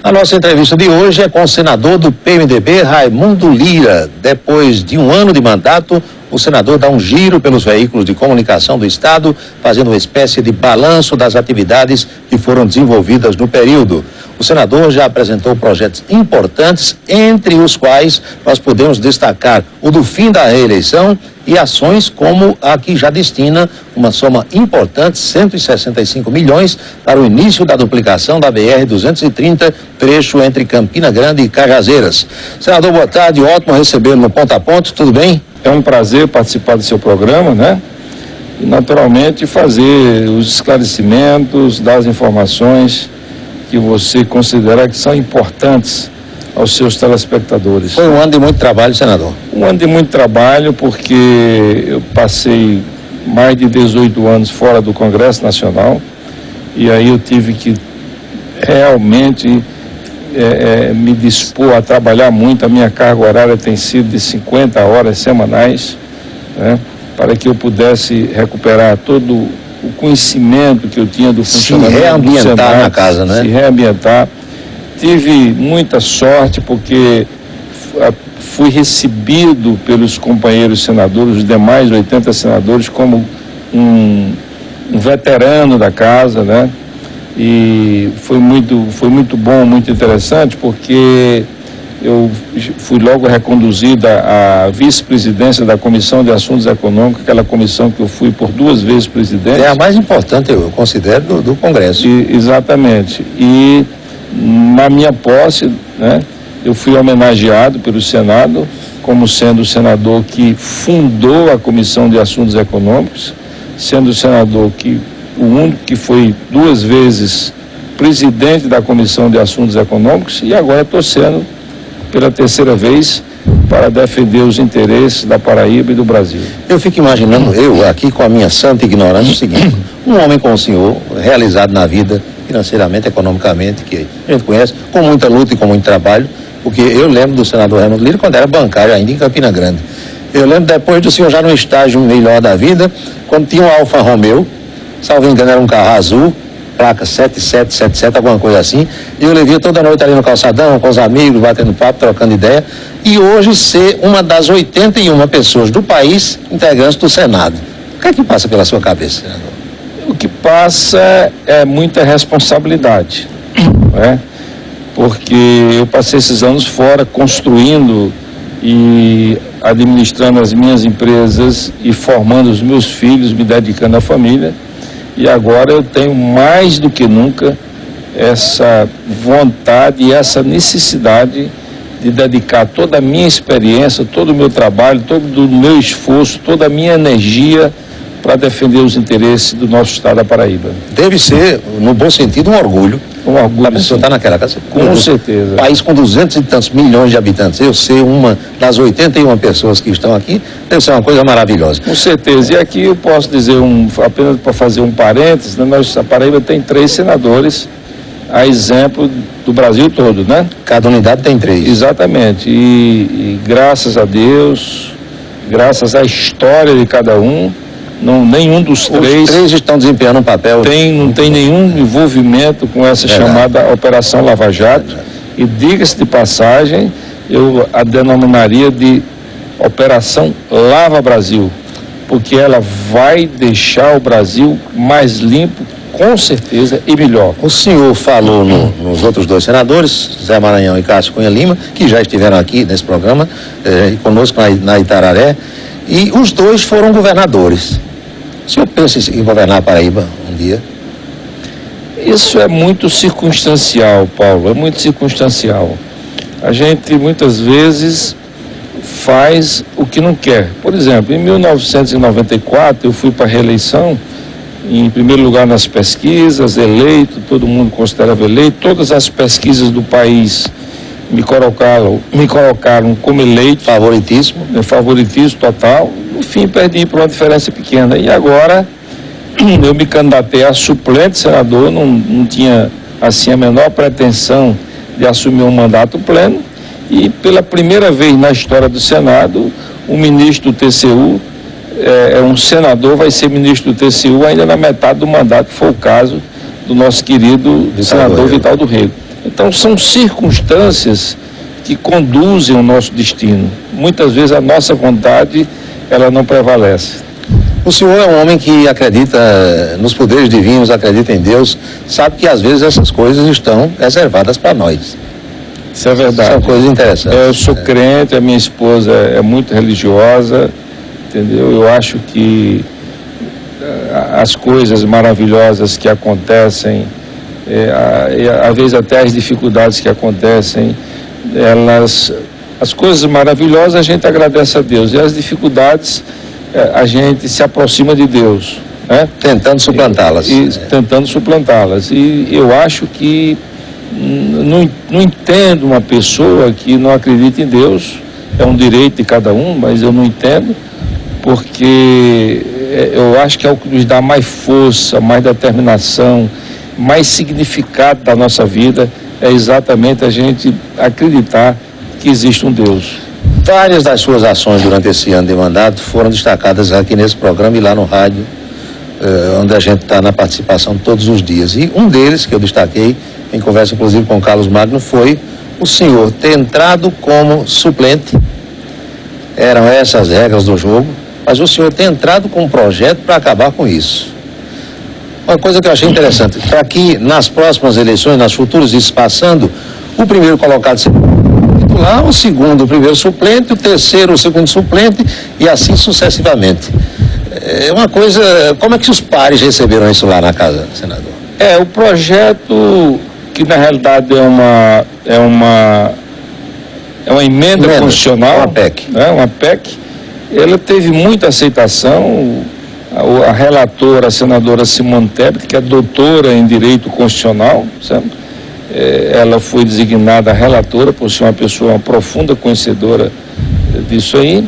A nossa entrevista de hoje é com o senador do PMDB, Raimundo Lira. Depois de um ano de mandato, o senador dá um giro pelos veículos de comunicação do Estado, fazendo uma espécie de balanço das atividades que foram desenvolvidas no período. O senador já apresentou projetos importantes, entre os quais nós podemos destacar o do fim da reeleição e ações como a que já destina uma soma importante, 165 milhões, para o início da duplicação da BR-230, trecho entre Campina Grande e Cajazeiras. Senador, boa tarde, ótimo recebê-lo no Ponto a Ponto, tudo bem? É um prazer participar do seu programa, né? E, naturalmente, fazer os esclarecimentos das informações que você considera que são importantes aos seus telespectadores. Foi um ano de muito trabalho, senador. Um ano de muito trabalho, porque eu passei mais de 18 anos fora do Congresso Nacional e aí eu tive que realmente me dispor a trabalhar muito. A minha carga horária tem sido de 50 horas semanais, né, para que eu pudesse recuperar todo o conhecimento que eu tinha do funcionamento do Senado. Se reambientar na casa, né? Se reambientar. Tive muita sorte porque fui recebido pelos companheiros senadores, os demais 80 senadores, como um veterano da casa, né? E foi muito bom, muito interessante, porque eu fui logo reconduzido à vice-presidência da Comissão de Assuntos Econômicos, aquela comissão que eu fui por 2 vezes presidente. É a mais importante, eu considero, do Congresso. Exatamente. E na minha posse, né, eu fui homenageado pelo Senado como sendo o senador que fundou a Comissão de Assuntos Econômicos, sendo o senador o único que foi 2 vezes presidente da Comissão de Assuntos Econômicos, e agora estou sendo pela 3ª vez para defender os interesses da Paraíba e do Brasil. Eu fico imaginando, eu aqui com a minha santa ignorância, o seguinte: um homem como o senhor, realizado na vida, financeiramente, economicamente, que a gente conhece, com muita luta e com muito trabalho, porque eu lembro do senador Raimundo Lira quando era bancário ainda em Campina Grande. Eu lembro depois do senhor já no estágio melhor da vida, quando tinha um Alfa Romeo, salvo engano era um carro azul, placa 7777, alguma coisa assim, e eu levia toda noite ali no calçadão, com os amigos, batendo papo, trocando ideia, e hoje ser uma das 81 pessoas do país integrantes do Senado. O que é que passa pela sua cabeça, senador? O que passa é muita responsabilidade, né? Porque eu passei esses anos fora construindo e administrando as minhas empresas e formando os meus filhos, me dedicando à família, e agora eu tenho mais do que nunca essa vontade e essa necessidade de dedicar toda a minha experiência, todo o meu trabalho, todo o meu esforço, toda a minha energia para defender os interesses do nosso estado da Paraíba. Deve ser, no bom sentido, um orgulho. Um orgulho. A pessoa está naquela casa. Com certeza. País com 200 e tantos milhões de habitantes. Eu ser uma das 81 pessoas que estão aqui, deve ser uma coisa maravilhosa. Com certeza. E aqui eu posso dizer, apenas para fazer um parênteses, né, a Paraíba tem 3 senadores, a exemplo do Brasil todo, né? Cada unidade tem 3. Exatamente. E graças a Deus, graças à história de cada um, nenhum dos 3... Os 3 estão desempenhando um papel... Não tem nenhum envolvimento com essa chamada Operação Lava Jato. E diga-se de passagem, eu a denominaria de Operação Lava Brasil, porque ela vai deixar o Brasil mais limpo, com certeza, e melhor. O senhor falou nos outros 2 senadores, Zé Maranhão e Cássio Cunha Lima, que já estiveram aqui nesse programa, e conosco na Itararé, e os 2 foram governadores. O senhor pensa em governar a Paraíba um dia? Isso é muito circunstancial, Paulo, é muito circunstancial. A gente muitas vezes faz o que não quer. Por exemplo, em 1994 eu fui para a reeleição, em primeiro lugar nas pesquisas, eleito, todo mundo considerava eleito, todas as pesquisas do país me colocaram como eleito. Favoritismo total. No fim, perdi por uma diferença pequena. E agora, eu me candidatei a suplente senador, não tinha, assim, a menor pretensão de assumir um mandato pleno. E pela primeira vez na história do Senado, o ministro do TCU, um senador, vai ser ministro do TCU ainda na metade do mandato, que foi o caso do nosso querido senador Vital do Rego. Então são circunstâncias que conduzem o nosso destino. Muitas vezes a nossa vontade, ela não prevalece. O senhor é um homem que acredita nos poderes divinos, acredita em Deus, sabe que às vezes essas coisas estão reservadas para nós. Isso é verdade. São coisas interessantes. Eu sou crente, a minha esposa é muito religiosa, entendeu? Eu acho que as coisas maravilhosas que acontecem, às vezes até as dificuldades que acontecem, as coisas maravilhosas a gente agradece a Deus, e as dificuldades a gente se aproxima de Deus, né? Tentando suplantá-las. Tentando suplantá-las. E eu acho que não entendo uma pessoa que não acredita em Deus. É um direito de cada um, mas eu não entendo, porque eu acho que é o que nos dá mais força, mais determinação, mais significado da nossa vida, é exatamente a gente acreditar que existe um Deus. Várias das suas ações durante esse ano de mandato foram destacadas aqui nesse programa e lá no rádio, onde a gente está na participação todos os dias. E um deles, que eu destaquei, em conversa inclusive com o Carlos Magno, foi o senhor ter entrado como suplente. Eram essas as regras do jogo, mas o senhor ter entrado com um projeto para acabar com isso. Uma coisa que eu achei interessante, para que nas próximas eleições, nas futuras, isso passando, o primeiro colocado seja titular, o segundo, o primeiro suplente, o terceiro, o segundo suplente, e assim sucessivamente. É uma coisa, como é que os pares receberam isso lá na casa, senador? O projeto, que na realidade é uma emenda constitucional, uma PEC. Uma PEC, ela teve muita aceitação. A relatora, a senadora Simone Tebet, que é doutora em Direito Constitucional, sabe? Ela foi designada relatora por ser uma profunda conhecedora disso aí,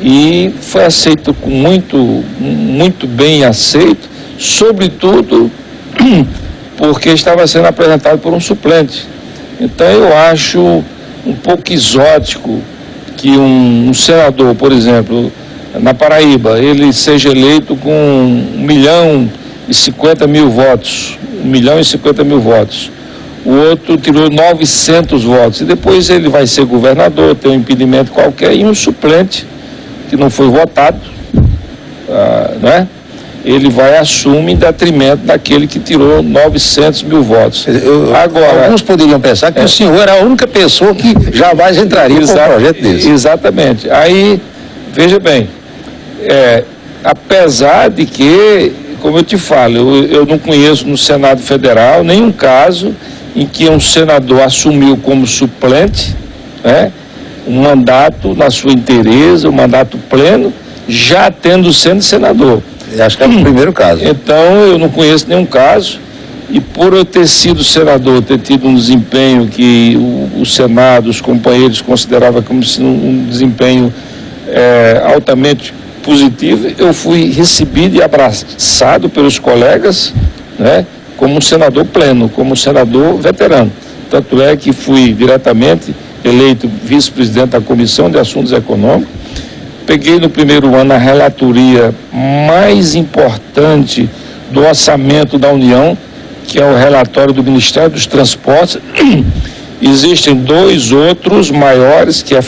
e foi aceito com muito bem aceito, sobretudo porque estava sendo apresentado por um suplente. Então eu acho um pouco exótico que um senador, por exemplo, na Paraíba, ele seja eleito com 1.050.000 votos, 1.050.000 votos. O outro tirou 900 votos, e depois ele vai ser governador, tem um impedimento qualquer, e um suplente que não foi votado, né? Ele vai assumir em detrimento daquele que tirou 900.000 votos. Agora, alguns poderiam pensar que o senhor era a única pessoa que jamais entraria com um projeto desse. Exatamente. Aí, veja bem, apesar de que, como eu te falo, eu não conheço no Senado Federal nenhum caso em que um senador assumiu como suplente, né, um mandato na sua inteireza, um mandato pleno, já sendo senador. Acho que é o primeiro caso. Então, eu não conheço nenhum caso, e por eu ter sido senador, ter tido um desempenho que o Senado, os companheiros consideravam como um desempenho altamente positivo, eu fui recebido e abraçado pelos colegas, né, como um senador pleno, como um senador veterano. Tanto é que fui diretamente eleito vice-presidente da Comissão de Assuntos Econômicos. Peguei no primeiro ano a relatoria mais importante do orçamento da União, que é o relatório do Ministério dos Transportes. Existem dois outros maiores, que é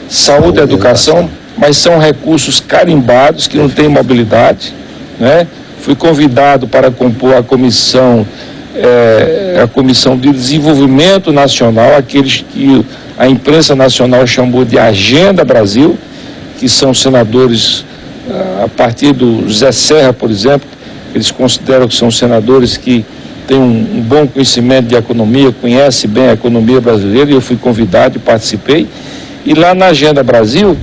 Saúde e Educação, mas são recursos carimbados que não têm mobilidade, né? Fui convidado para compor a comissão de desenvolvimento nacional, aqueles que a imprensa nacional chamou de Agenda Brasil, que são senadores, a partir do Zé Serra, por exemplo, eles consideram que são senadores que têm um bom conhecimento de economia, conhecem bem a economia brasileira, e eu fui convidado e participei. E lá na Agenda Brasil,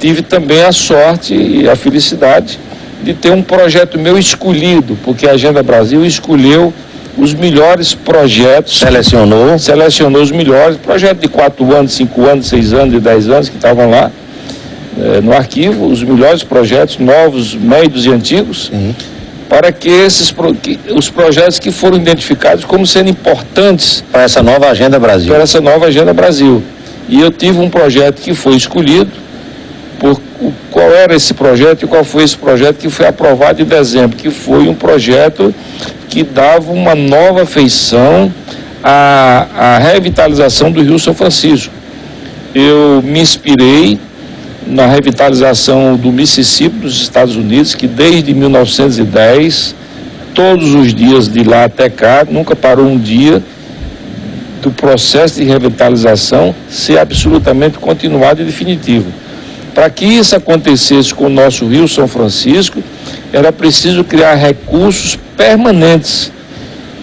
tive também a sorte e a felicidade de ter um projeto meu escolhido, porque a Agenda Brasil escolheu os melhores projetos. Selecionou os melhores, projetos de 4 anos, 5 anos, 6 anos e 10 anos que estavam lá no arquivo, os melhores projetos, novos, médios e antigos, para que os projetos que foram identificados como sendo importantes para essa nova Agenda Brasil. E eu tive um projeto que foi escolhido. Qual era esse projeto e qual foi esse projeto que foi aprovado em dezembro? Que foi um projeto que dava uma nova feição a revitalização do Rio São Francisco. Eu me inspirei na revitalização do Mississippi, dos Estados Unidos, que desde 1910, todos os dias de lá até cá, nunca parou um dia do processo de revitalização ser absolutamente continuado e definitivo. Para que isso acontecesse com o nosso Rio São Francisco, era preciso criar recursos permanentes.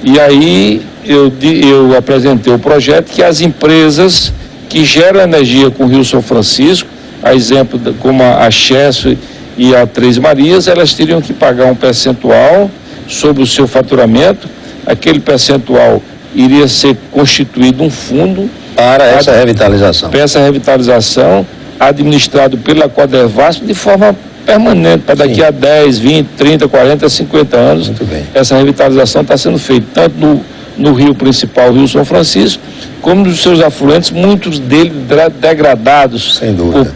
E aí eu apresentei o projeto que as empresas que geram energia com o Rio São Francisco, a exemplo como a Chesso e a Três Marias, elas teriam que pagar um percentual sobre o seu faturamento. Aquele percentual iria ser constituído um fundo para essa revitalização. Para essa revitalização, administrado pela Codervasf de forma permanente, para daqui a 10, 20, 30, 40, 50 anos. Muito bem. Essa revitalização está sendo feita tanto no rio principal, Rio São Francisco, como nos seus afluentes, muitos deles degradados, sem dúvida,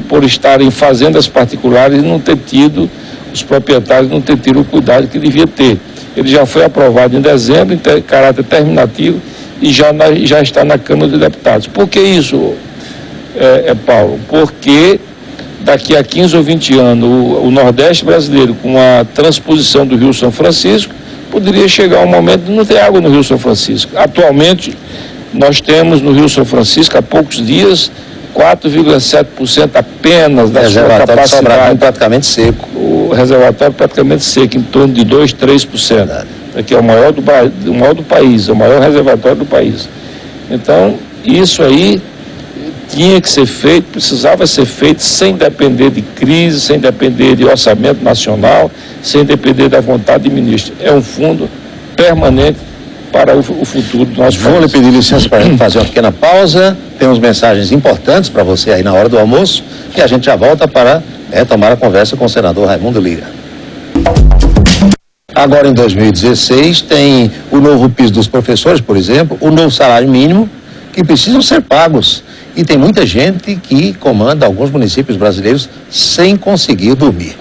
por estarem em fazendas particulares e não ter tido, os proprietários não ter tido o cuidado que devia ter. Ele já foi aprovado em dezembro, em caráter terminativo, e já está na Câmara de Deputados. Por que isso, Paulo? Porque daqui a 15 ou 20 anos, o Nordeste brasileiro, com a transposição do Rio São Francisco, poderia chegar um momento de não ter água no Rio São Francisco. Atualmente, nós temos no Rio São Francisco, há poucos dias, 4,7% apenas da sua capacidade. Praticamente seco. O reservatório praticamente seco, em torno de 2, 3%. Que é o maior do país, é o maior reservatório do país. Então, isso aí tinha que ser feito, precisava ser feito sem depender de crise, sem depender de orçamento nacional, sem depender da vontade do ministro. É um fundo permanente para o futuro do nosso país. Vou lhe pedir licença para a gente fazer uma pequena pausa. Temos mensagens importantes para você aí na hora do almoço e a gente já volta para retomar a conversa com o senador Raimundo Lira. Agora, em 2016, tem o novo piso dos professores, por exemplo, o novo salário mínimo, que precisam ser pagos. E tem muita gente que comanda alguns municípios brasileiros sem conseguir dormir.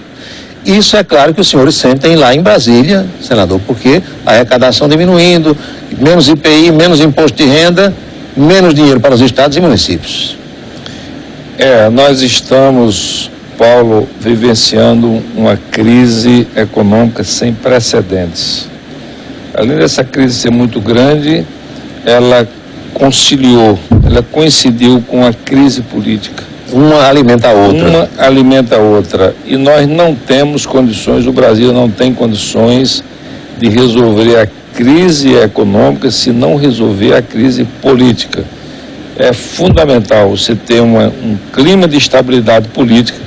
Isso é claro que os senhores sentem lá em Brasília, senador, porque a arrecadação diminuindo, menos IPI, menos imposto de renda, menos dinheiro para os estados e municípios. Nós estamos, Paulo, vivenciando uma crise econômica sem precedentes. Além dessa crise ser muito grande, ela coincidiu com a crise política. Uma alimenta a outra. E nós não temos condições, o Brasil não tem condições de resolver a crise econômica se não resolver a crise política. É fundamental você ter um clima de estabilidade política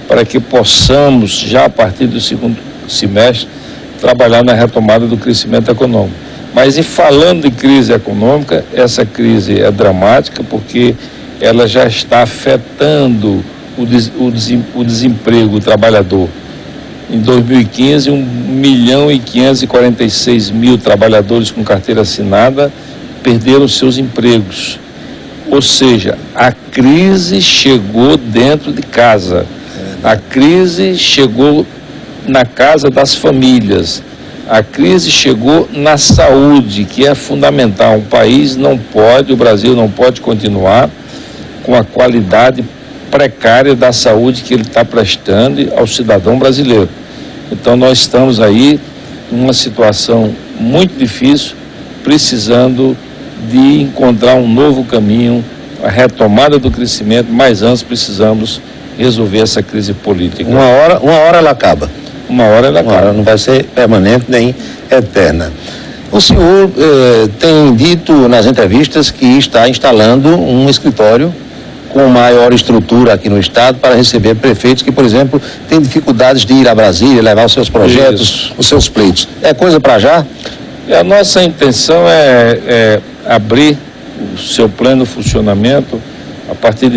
para que possamos, já a partir do segundo semestre, trabalhar na retomada do crescimento econômico. Mas, e falando de crise econômica, essa crise é dramática porque ela já está afetando o desemprego do trabalhador. Em 2015, 1.546.000 trabalhadores com carteira assinada perderam seus empregos. Ou seja, a crise chegou dentro de casa. A crise chegou na casa das famílias. A crise chegou na saúde, que é fundamental. O Brasil não pode continuar com a qualidade precária da saúde que ele está prestando ao cidadão brasileiro. Então nós estamos aí numa situação muito difícil, precisando de encontrar um novo caminho, a retomada do crescimento, mas antes precisamos resolver essa crise política. Uma hora ela acaba. Uma hora não vai ser permanente nem eterna. O senhor tem dito nas entrevistas que está instalando um escritório com maior estrutura aqui no estado para receber prefeitos que, por exemplo, têm dificuldades de ir a Brasília, levar os seus projetos, os seus pleitos. É coisa para já? A nossa intenção é abrir o seu pleno funcionamento a partir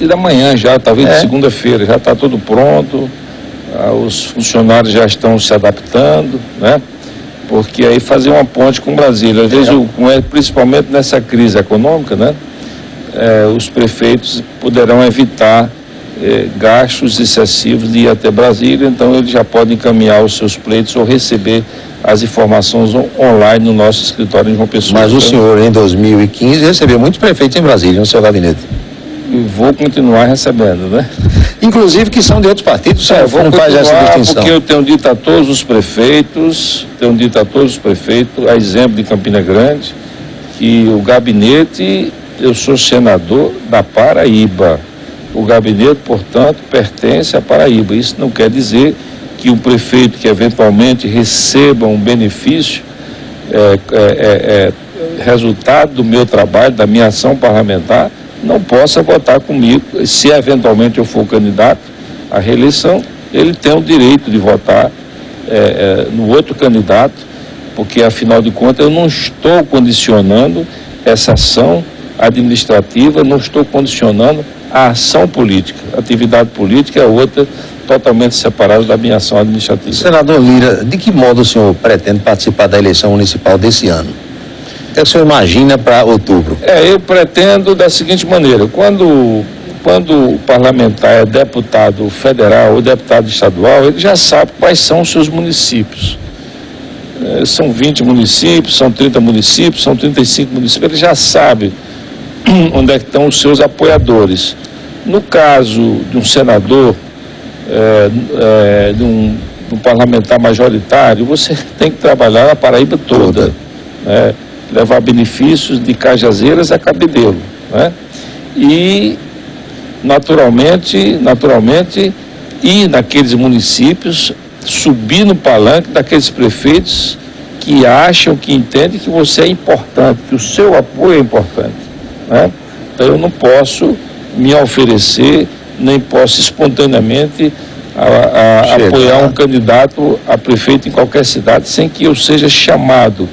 da manhã já, talvez de segunda-feira, já está tudo pronto, os funcionários já estão se adaptando, né? Porque aí fazer uma ponte com Brasília, às vezes, principalmente nessa crise econômica, né? Os prefeitos poderão evitar gastos excessivos de ir até Brasília, então ele já pode encaminhar os seus pleitos ou receber as informações online no nosso escritório em João Pessoa. Mas o senhor, em 2015, recebeu muitos prefeitos em Brasília, no seu gabinete. E vou continuar recebendo, né? Inclusive que são de outros partidos, o senhor não faz essa distinção. Porque eu tenho dito a todos os prefeitos, a exemplo de Campina Grande, que o gabinete, eu sou senador da Paraíba. O gabinete, portanto, pertence à Paraíba. Isso não quer dizer que o prefeito que eventualmente receba um benefício resultado do meu trabalho, da minha ação parlamentar, não possa votar comigo. Se eventualmente eu for candidato à reeleição, ele tem o direito de votar no outro candidato, porque afinal de contas eu não estou condicionando essa ação administrativa, não estou condicionando a ação política. A atividade política é outra, totalmente separada da minha ação administrativa. Senador Lira, de que modo o senhor pretende participar da eleição municipal desse ano? O que o senhor imagina para outubro? Eu pretendo da seguinte maneira: quando o parlamentar é deputado federal ou deputado estadual, ele já sabe quais são os seus municípios. São 20 municípios, são 30 municípios, são 35 municípios, ele já sabe onde é que estão os seus apoiadores. No caso de um senador, de um parlamentar majoritário, você tem que trabalhar na Paraíba toda, né? Levar benefícios de Cajazeiras a Cabedelo, né? E naturalmente ir naqueles municípios, subir no palanque daqueles prefeitos que acham, que entendem que você é importante, que o seu apoio é importante, né? Então eu não posso me oferecer, nem posso espontaneamente apoiar um candidato a prefeito em qualquer cidade sem que eu seja chamado,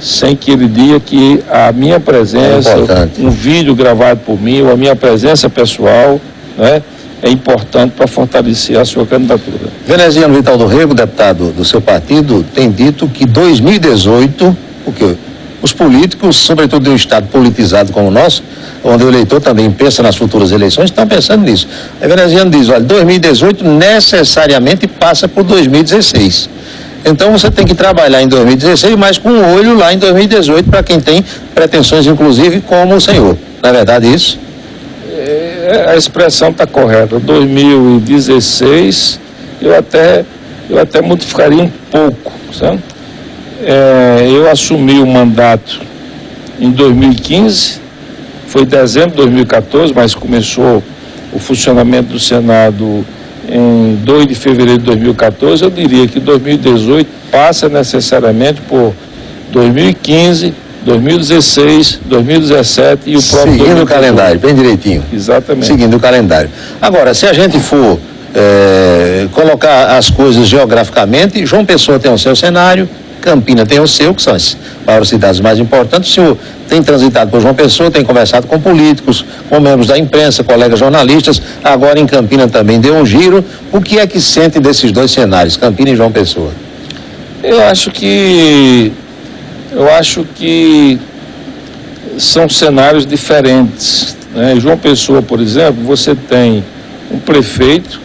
sem que ele diga que a minha presença, um vídeo gravado por mim, ou a minha presença pessoal, né, é importante para fortalecer a sua candidatura. Veneziano Vital do Rego, deputado do seu partido, tem dito que 2018, porque os políticos, sobretudo de um estado politizado como o nosso, onde o eleitor também pensa nas futuras eleições, estão pensando nisso. A Veneziano diz, olha, 2018 necessariamente passa por 2016. Então você tem que trabalhar em 2016, mas com um olho lá em 2018, para quem tem pretensões, inclusive, como o senhor. Não é verdade isso? A expressão está correta. 2016, eu até modificaria um pouco, sabe? Eu assumi o mandato em 2015, foi dezembro de 2014, mas começou o funcionamento do Senado em 2 de fevereiro de 2014, eu diria que 2018 passa necessariamente por 2015, 2016, 2017 e o próprio... Seguindo o calendário, bem direitinho. Exatamente. Seguindo o calendário. Agora, se a gente for colocar as coisas geograficamente, João Pessoa tem o seu cenário, Campina tem o seu, que são as maiores cidades mais importantes. O senhor tem transitado por João Pessoa, tem conversado com políticos, com membros da imprensa, colegas jornalistas, agora em Campina também deu um giro. O que é que sente desses dois cenários, Campina e João Pessoa? Eu acho que são cenários diferentes, né? João Pessoa, por exemplo, você tem um prefeito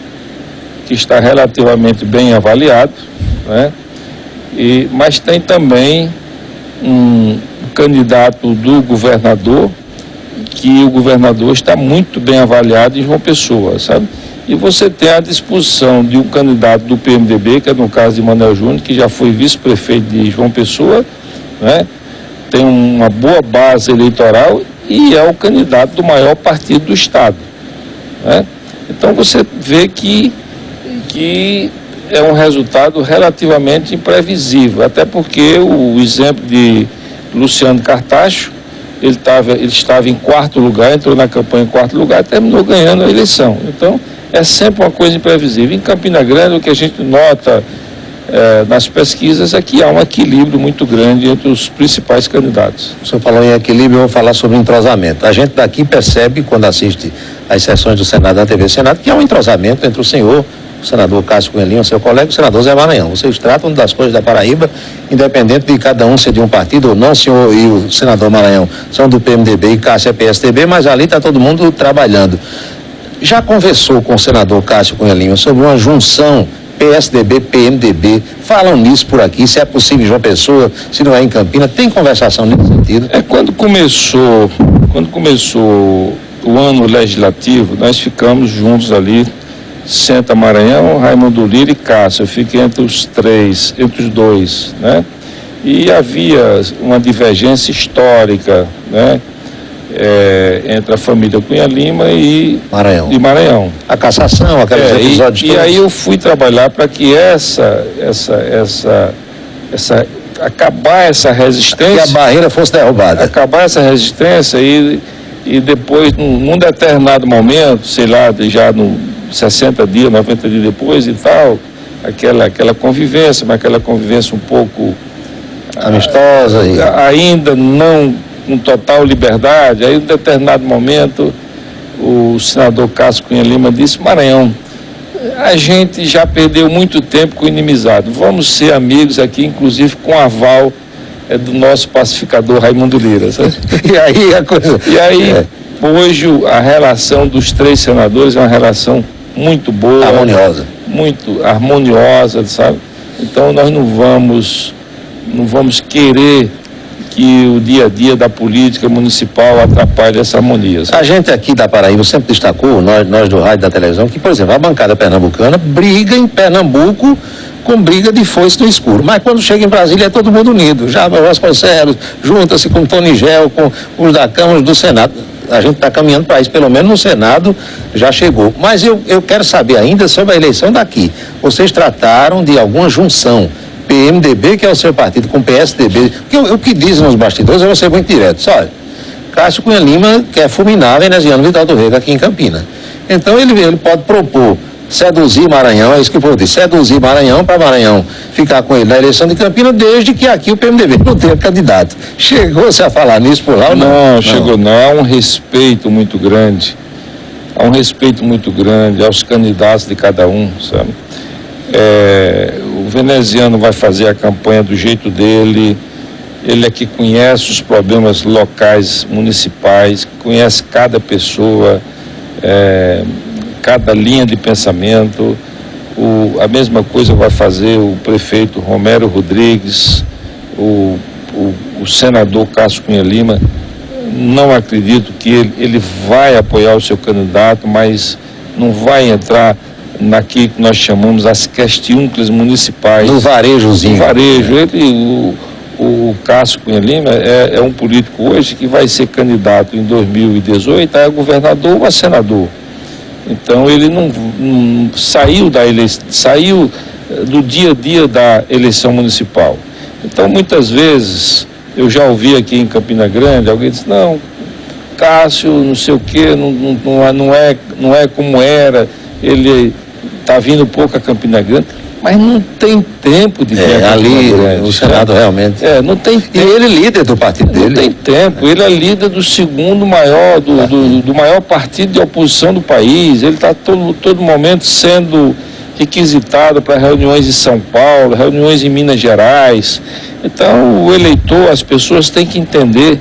que está relativamente bem avaliado, né? Mas tem também um candidato do governador, que o governador está muito bem avaliado em João Pessoa, sabe? E você tem a disposição de um candidato do PMDB, que é no caso de Manuel Júnior, que já foi vice-prefeito de João Pessoa, né? Tem uma boa base eleitoral e é o candidato do maior partido do estado, né? Então você vê que é um resultado relativamente imprevisível, até porque o exemplo de Luciano Cartacho, ele estava em 4º lugar, entrou na campanha em 4º lugar e terminou ganhando a eleição. Então, é sempre uma coisa imprevisível. Em Campina Grande, o que a gente nota nas pesquisas é que há um equilíbrio muito grande entre os principais candidatos. O senhor falou em equilíbrio, eu vou falar sobre entrosamento. A gente daqui percebe, quando assiste às sessões do Senado, da TV Senado, que há um entrosamento entre o senhor, o senador Cássio Coelhinho, seu colega, e o senador Zé Maranhão. Vocês tratam das coisas da Paraíba, independente de cada um ser de um partido ou não. O senhor e o senador Maranhão são do PMDB e Cássio é PSDB, mas ali está todo mundo trabalhando. já conversou com o senador Cássio Cunha Lima sobre uma junção PSDB-PMDB? Falam nisso por aqui, se é possível em João Pessoa, se não é em Campinas, tem conversação nesse sentido? Quando começou o ano legislativo, nós ficamos juntos ali, Senta Maranhão, Raimundo Lira e Cássio. Eu fiquei entre os dois, né? E havia uma divergência histórica, né? Entre a família Cunha Lima e Maranhão. A cassação, aqueles episódios todos. E aí eu fui trabalhar para que acabar essa resistência. Que a barreira fosse derrubada. Acabar essa resistência e depois, num determinado momento, sei lá, já no 60 dias, 90 dias depois e tal, aquela convivência, mas aquela convivência um pouco amistosa. Ainda não com total liberdade. Aí, em um determinado momento, o senador Cássio Cunha Lima disse: Maranhão, a gente já perdeu muito tempo com inimizado, vamos ser amigos aqui, inclusive com aval do nosso pacificador Raimundo Lira, sabe? E aí hoje a relação dos três senadores é uma relação muito boa, muito harmoniosa, sabe? Então nós não vamos querer que o dia a dia da política municipal atrapalhe essa harmonia. A gente aqui da Paraíba sempre destacou, nós do rádio e da televisão, que, por exemplo, a bancada pernambucana briga em Pernambuco com briga de foice no escuro. Mas quando chega em Brasília é todo mundo unido. Já Vasconcelos junta-se com Tony Gel, com os da Câmara do Senado. A gente está caminhando para isso, pelo menos no Senado já chegou. Mas eu quero saber ainda sobre a eleição daqui. Vocês trataram de alguma junção PMDB, que é o seu partido, com PSDB, o que dizem nos bastidores, eu vou ser muito direto. Olha, Cássio Cunha Lima quer fulminar a veneziano Vital do Rego aqui em Campinas. Então ele pode propor seduzir Maranhão, é isso que eu vou dizer, seduzir Maranhão para Maranhão ficar com ele na eleição de Campinas, desde que aqui o PMDB não tenha candidato. Chegou-se a falar nisso por lá ou não? Não, chegou não. Há um respeito muito grande. Aos candidatos de cada um, sabe? O veneziano vai fazer a campanha do jeito dele, ele é que conhece os problemas locais, municipais, conhece cada pessoa, cada linha de pensamento. A mesma coisa vai fazer o prefeito Romero Rodrigues, o senador Cássio Cunha Lima. Não acredito que ele vai apoiar o seu candidato, mas não vai entrar naquilo que nós chamamos as questiúnculas municipais. No varejozinho. No varejo. O Cássio Cunha Lima é um político hoje que vai ser candidato em 2018 a governador ou a senador. Então ele não saiu da eleição, saiu do dia a dia da eleição municipal. Então muitas vezes eu já ouvi aqui em Campina Grande, alguém disse: não, Cássio não sei o quê, não é como era, ele está vindo pouco a Campina Grande, mas não tem tempo de vir a ali Grande, o Senado realmente. Não tem tempo. E ele é líder do partido dele. Não tem tempo, ele é líder do segundo maior, do maior partido de oposição do país. Ele está todo momento sendo requisitado para reuniões em São Paulo, reuniões em Minas Gerais. Então o eleitor, as pessoas têm que entender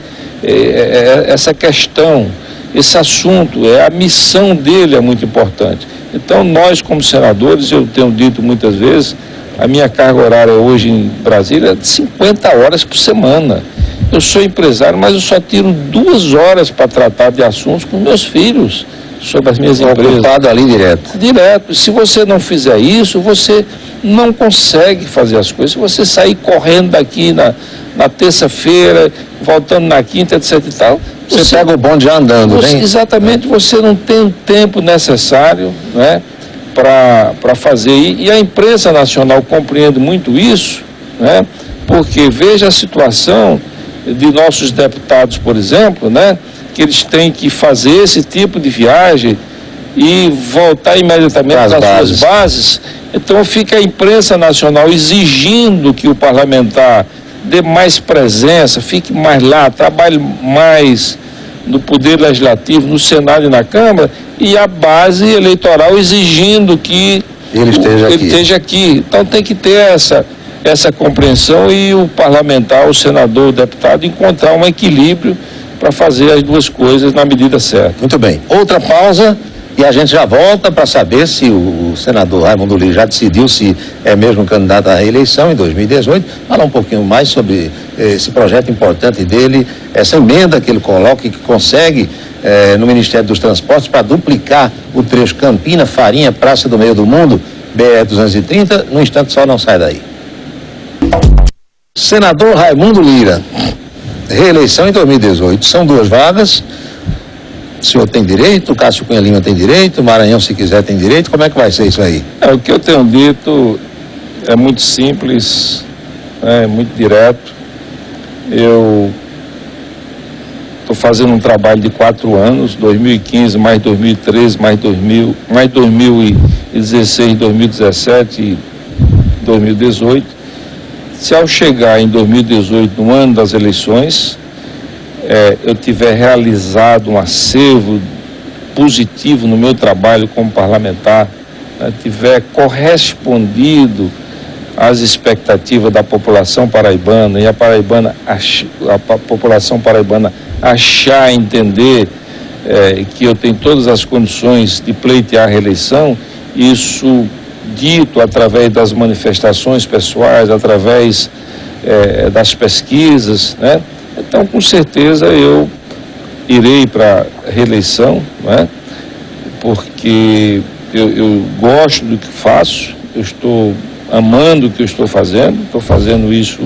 essa questão, esse assunto, a missão dele é muito importante. Então nós, como senadores, eu tenho dito muitas vezes, a minha carga horária hoje em Brasília é de 50 horas por semana. Eu sou empresário, mas eu só tiro 2 horas para tratar de assuntos com meus filhos, sobre as minhas empresas. Ocupado ali direto. Direto. Se você não fizer isso, você não consegue fazer as coisas. Se você sair correndo daqui na terça-feira, voltando na quinta, etc e tal, você pega o bonde já andando, né? Exatamente, você não tem o tempo necessário, né, para fazer. E a imprensa nacional compreende muito isso, né, porque veja a situação de nossos deputados, por exemplo, né, que eles têm que fazer esse tipo de viagem e voltar imediatamente às suas bases. Então fica a imprensa nacional exigindo que o parlamentar dê mais presença, fique mais lá, trabalhe mais no Poder Legislativo, no Senado e na Câmara, e a base eleitoral exigindo que ele esteja aqui. Então tem que ter essa compreensão e o parlamentar, o senador, o deputado, encontrar um equilíbrio para fazer as duas coisas na medida certa. Muito bem. Outra pausa, E a gente já volta para saber se o senador Raimundo Lira já decidiu se é mesmo candidato à reeleição em 2018. Falar um pouquinho mais sobre esse projeto importante dele, essa emenda que ele coloca e que consegue no Ministério dos Transportes para duplicar o trecho Campina, Farinha, Praça do Meio do Mundo, BR-230. No instante só, não sai daí. Senador Raimundo Lira, reeleição em 2018. São 2 vagas. O senhor tem direito, o Cássio Cunha Lima tem direito, o Maranhão, se quiser, tem direito. Como é que vai ser isso aí? O que eu tenho dito é muito simples, é muito direto. Eu estou fazendo um trabalho de 4 anos, 2015, mais 2013, mais 2016, 2017 e 2018. Se ao chegar em 2018, no ano das eleições, eu tiver realizado um acervo positivo no meu trabalho como parlamentar, tiver correspondido às expectativas da população paraibana e a população paraibana achar, entender que eu tenho todas as condições de pleitear a reeleição, isso dito através das manifestações pessoais, através das pesquisas, né? Então, com certeza, eu irei para a reeleição, né? Porque eu gosto do que faço, eu estou amando o que eu estou fazendo isso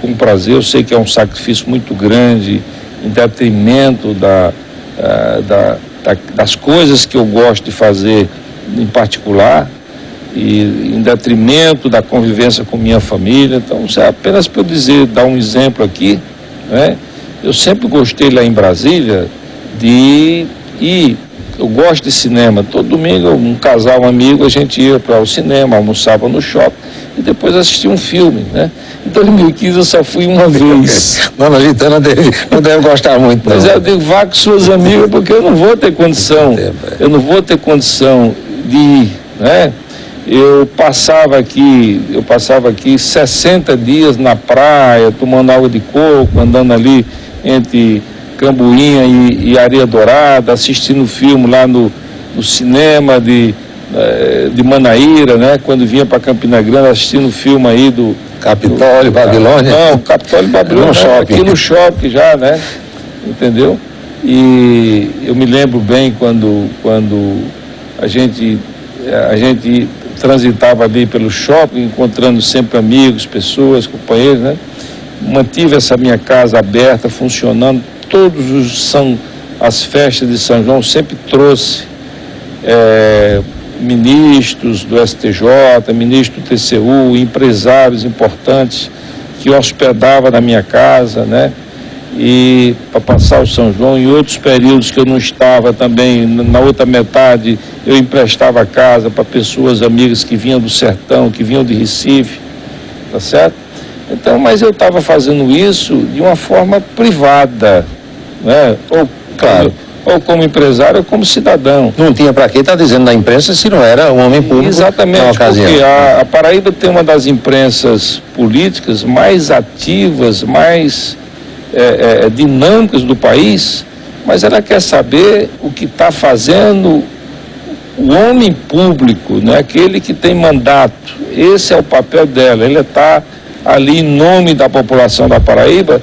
com prazer. Eu sei que é um sacrifício muito grande, em detrimento das coisas que eu gosto de fazer em particular, e em detrimento da convivência com minha família. Então, isso é apenas para eu dizer, dar um exemplo aqui, né? Eu sempre gostei lá em Brasília de ir, eu gosto de cinema. Todo domingo, um casal, um amigo, a gente ia para o cinema, almoçava no shopping e depois assistia um filme, né? Em 2015 eu só fui uma vez. Dona Rita não deve gostar muito, não. Mas eu digo, vá com suas amigas, porque eu não vou ter condição, de ir, né? Eu passava aqui 60 dias na praia, tomando água de coco, andando ali entre Cambuinha e Areia Dourada, assistindo filme lá no cinema de Manaíra, né? Quando vinha para Campina Grande, assistindo filme aí do Capitólio, Babilônia. Não, Capitólio e Babilônia, aqui no shopping já, né? Entendeu? E eu me lembro bem quando a gente transitava ali pelo shopping, encontrando sempre amigos, pessoas, companheiros, né? Mantive essa minha casa aberta, funcionando. As festas de São João, sempre trouxe ministros do STJ, ministro do TCU, empresários importantes que hospedavam na minha casa, né? E para passar o São João, em outros períodos que eu não estava também, na outra metade, eu emprestava a casa para pessoas, amigas que vinham do sertão, que vinham de Recife, tá certo? Então, mas eu estava fazendo isso de uma forma privada, né? Ou como empresário ou como cidadão. Não tinha para quem estar dizendo na imprensa se não era um homem público. Exatamente, porque a Paraíba tem uma das imprensas políticas mais ativas, mais dinâmicas do país, mas ela quer saber o que está fazendo o homem público, né? Aquele que tem mandato. Esse é o papel dela. Ele está ali em nome da população da Paraíba,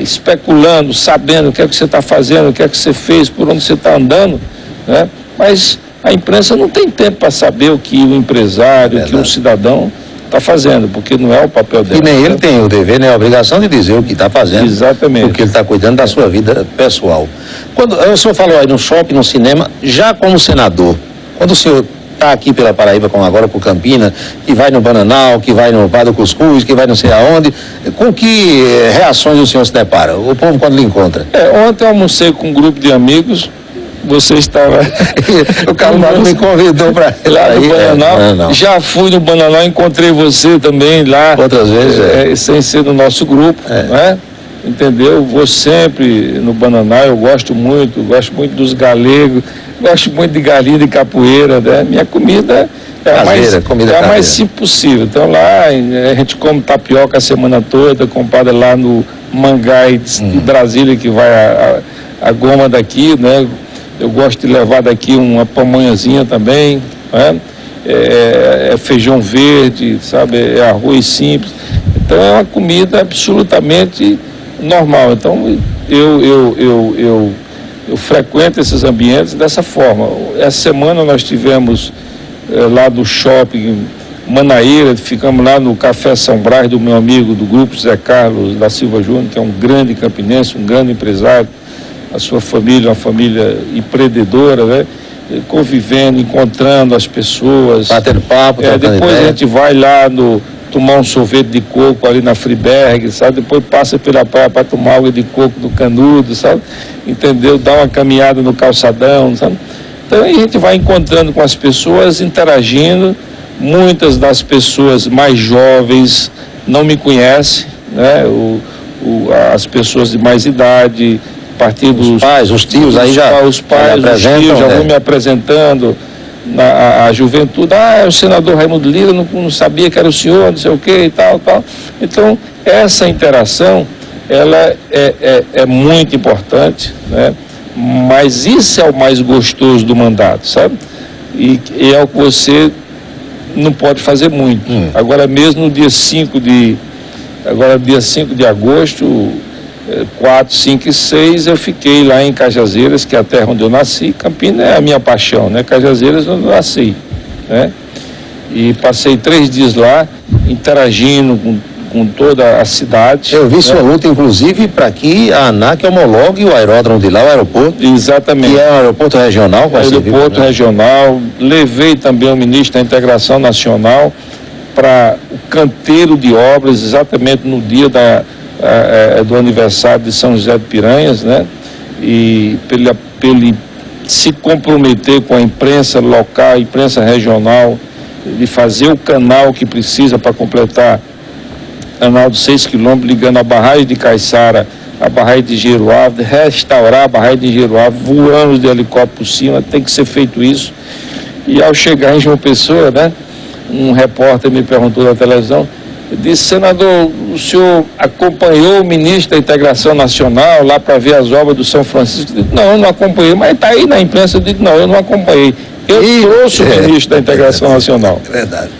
especulando, sabendo o que é que você está fazendo, o que é que você fez, por onde você está andando, né? Mas a imprensa não tem tempo para saber o que o empresário, o que o cidadão está fazendo, porque não é o papel dele. E nem ele tem o dever, nem a obrigação de dizer o que está fazendo. Exatamente. Porque ele está cuidando da sua vida pessoal. Quando o senhor falou aí no shopping, no cinema, já como senador, quando o senhor está aqui pela Paraíba, como agora por Campina, que vai no Bananal, que vai no Bar do Cuscuz, que vai não sei aonde, com que reações o senhor se depara? O povo quando lhe encontra? Ontem eu almocei com um grupo de amigos. Você estava... O Carlos me convidou para ir lá no Bananal. Já fui no Bananal, encontrei você também lá. Outras vezes, sem ser do nosso grupo, né? Entendeu? Vou sempre no Bananal, eu gosto muito dos galegos, gosto muito de galinha de capoeira, né? Minha comida é a mais simples possível. Então lá a gente come tapioca a semana toda, comprada lá no Mangai de Brasília, que vai a goma daqui, né? eu gosto de levar daqui uma pamonhazinha também, né? É feijão verde, sabe, é arroz simples. Então é uma comida absolutamente normal. Então eu frequento esses ambientes dessa forma. Essa semana nós tivemos lá do shopping Manaíra, ficamos lá no Café São Brás do meu amigo do grupo Zé Carlos da Silva Júnior, que é um grande campinense, um grande empresário, a sua família, uma família empreendedora, né? Convivendo, encontrando as pessoas. Batendo papo, depois ideia. A gente vai lá tomar um sorvete de coco ali na Friberg, sabe? Depois passa pela praia para tomar água de coco do Canudo, sabe? Entendeu? Dá uma caminhada no calçadão, sabe? Então a gente vai encontrando com as pessoas, interagindo. Muitas das pessoas mais jovens não me conhecem, né? As pessoas de mais idade, a partir dos pais, os tios, aí já os pais, os tios já vão me apresentando a juventude. É o senador Raimundo Lira, não sabia que era o senhor, não sei o que e tal. Então essa interação ela é muito importante, né? Mas isso é o mais gostoso do mandato, sabe? E é o que você não pode fazer muito. Agora mesmo no dia 5 de agosto, 4, 5 e 6, eu fiquei lá em Cajazeiras, que é a terra onde eu nasci. Campina é a minha paixão, né? Cajazeiras onde eu nasci, né? E passei 3 dias lá, interagindo com toda a cidade. Eu vi sua luta, inclusive, para que a ANAC homologue o aeródromo de lá, o aeroporto. Exatamente. Que é um aeroporto regional. Aeroporto regional. Levei também o ministro da Integração Nacional para o canteiro de obras, exatamente no dia do aniversário de São José de Piranhas, né? E para ele se comprometer com a imprensa local, a imprensa regional, de fazer o canal que precisa para completar canal de 6 quilômetros, ligando a barragem de Caiçara, a barragem de Jeruá, restaurar a barragem de Jeruá, voando de helicóptero por cima, tem que ser feito isso. E ao chegar em João Pessoa, né, um repórter me perguntou na televisão, disse: senador, o senhor acompanhou o ministro da Integração Nacional lá para ver as obras do São Francisco? Eu disse: não, eu não acompanhei, mas está aí na imprensa. Eu disse: não, eu não acompanhei. Eu trouxe o ministro da Integração Nacional. É verdade.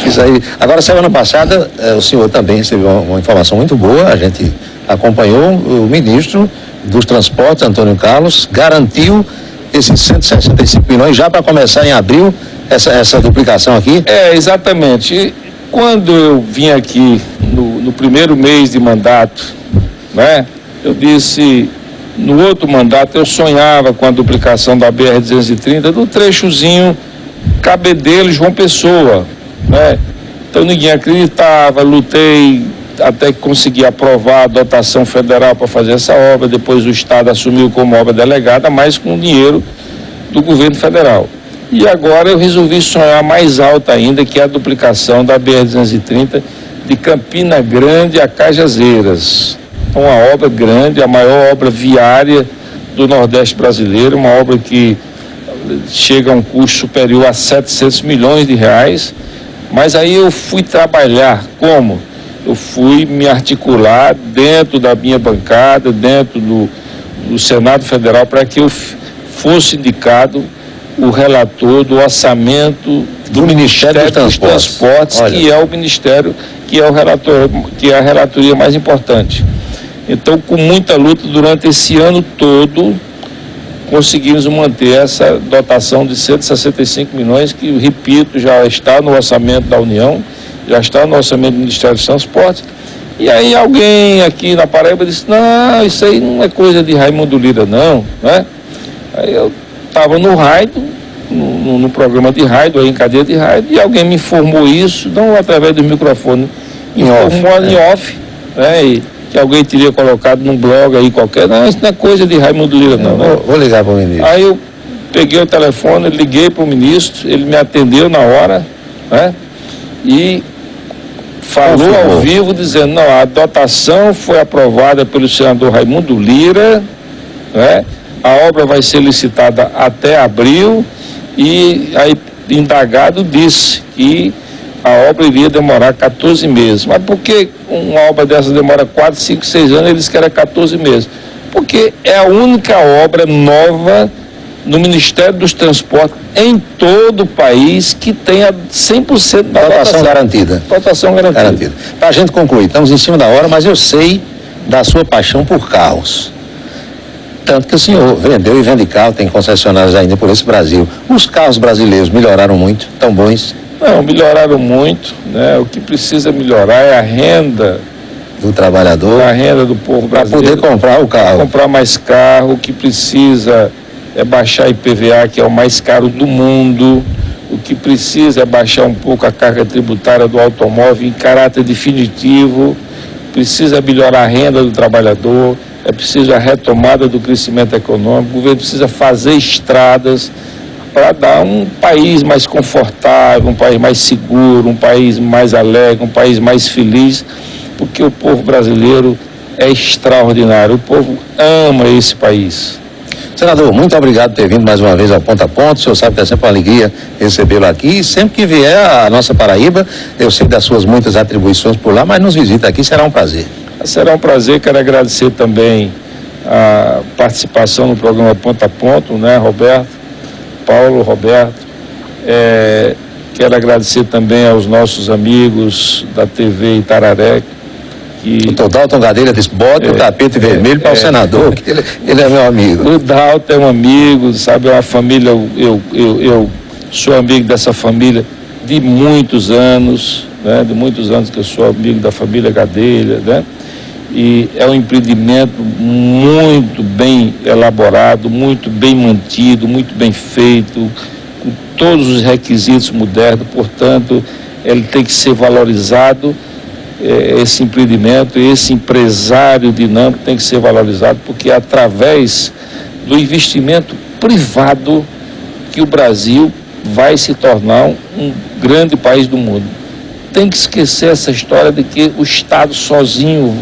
Isso aí. Agora, semana passada, o senhor também recebeu uma informação muito boa. A gente acompanhou o ministro dos Transportes, Antônio Carlos, garantiu esses 165 milhões já para começar em abril, essa duplicação aqui. Exatamente. Quando eu vim aqui no primeiro mês de mandato, né, eu disse... No outro mandato eu sonhava com a duplicação da BR-230 do trechozinho Cabedelo, João Pessoa, né? Então ninguém acreditava, lutei até que consegui aprovar a dotação federal para fazer essa obra. Depois o Estado assumiu como obra delegada, mas com dinheiro do governo federal. E agora eu resolvi sonhar mais alto ainda, que é a duplicação da BR-230 de Campina Grande a Cajazeiras. Uma obra grande, a maior obra viária do Nordeste brasileiro, uma obra que chega a um custo superior a 700 milhões de reais, mas aí eu fui trabalhar como? Eu fui me articular dentro da minha bancada, dentro do Senado Federal, para que eu fosse indicado o relator do orçamento do Ministério dos Transportes, que é o ministério, que é o relator, que é a relatoria mais importante. Então, com muita luta durante esse ano todo, conseguimos manter essa dotação de 165 milhões, que, repito, já está no orçamento da União, já está no orçamento do Ministério dos Transportes. E aí alguém aqui na Paraíba disse: não, isso aí não é coisa de Raimundo Lira, não, né? Aí eu estava no rádio, no programa de rádio, aí em cadeia de rádio, e alguém me informou isso, não através do microfone, informou em off, né? E que alguém teria colocado num blog aí qualquer. Não, isso não é coisa de Raimundo Lira, não. Vou ligar para o ministro. Aí eu peguei o telefone, liguei para o ministro, ele me atendeu na hora, né? E falou ao vivo, dizendo: não, a dotação foi aprovada pelo senador Raimundo Lira, né? A obra vai ser licitada até abril, e aí indagado disse que a obra iria demorar 14 meses. Mas por que uma obra dessa demora 4, 5, 6 anos, eles querem 14 meses? Porque é a única obra nova no Ministério dos Transportes em todo o país que tenha 100% da dotação garantida. Dotação garantida. Para a gente concluir, estamos em cima da hora, mas eu sei da sua paixão por carros. Tanto que o senhor vendeu e vende carro, tem concessionários ainda por esse Brasil. Os carros brasileiros melhoraram muito, tão bons? Não, melhoraram muito, né? O que precisa melhorar é a renda do trabalhador, a renda do povo brasileiro. Para poder comprar o carro. Comprar mais carro, o que precisa é baixar IPVA, que é o mais caro do mundo. O que precisa é baixar um pouco a carga tributária do automóvel em caráter definitivo. Precisa melhorar a renda do trabalhador. É preciso a retomada do crescimento econômico. O governo precisa fazer estradas para dar um país mais confortável, um país mais seguro, um país mais alegre, um país mais feliz, porque o povo brasileiro é extraordinário. O povo ama esse país. Senador, muito obrigado por ter vindo mais uma vez ao Ponto a Ponto. O senhor sabe que é sempre uma alegria recebê-lo aqui. E sempre que vier a nossa Paraíba, eu sei das suas muitas atribuições por lá, mas nos visita aqui, será um prazer. Será um prazer. Quero agradecer também a participação no programa Ponto a Ponto, né, Roberto, Paulo, Roberto. Quero agradecer também aos nossos amigos da TV Itararé. O Dalton Gadelha disse, bota o tapete vermelho para o senador, que ele é meu amigo. O Dalton é um amigo, sabe, é uma família, eu sou amigo dessa família de muitos anos, né, de muitos anos que eu sou amigo da família Gadelha, né, e é um empreendimento muito bem elaborado, muito bem mantido, muito bem feito, com todos os requisitos modernos, portanto, ele tem que ser valorizado. Esse empreendimento, esse empresário dinâmico tem que ser valorizado, porque é através do investimento privado que o Brasil vai se tornar um grande país do mundo. Tem que esquecer essa história de que o Estado sozinho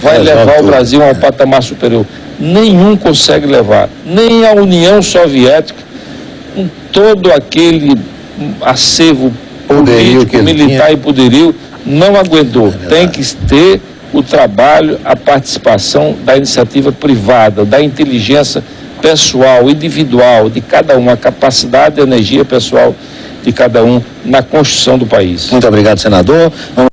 vai levar o Brasil a um patamar superior. Nenhum consegue levar, nem a União Soviética, com todo aquele acervo político, militar e poderio, não aguentou. Tem que ter o trabalho, a participação da iniciativa privada, da inteligência pessoal, individual de cada um, a capacidade de energia pessoal de cada um na construção do país. Muito obrigado, senador. Vamos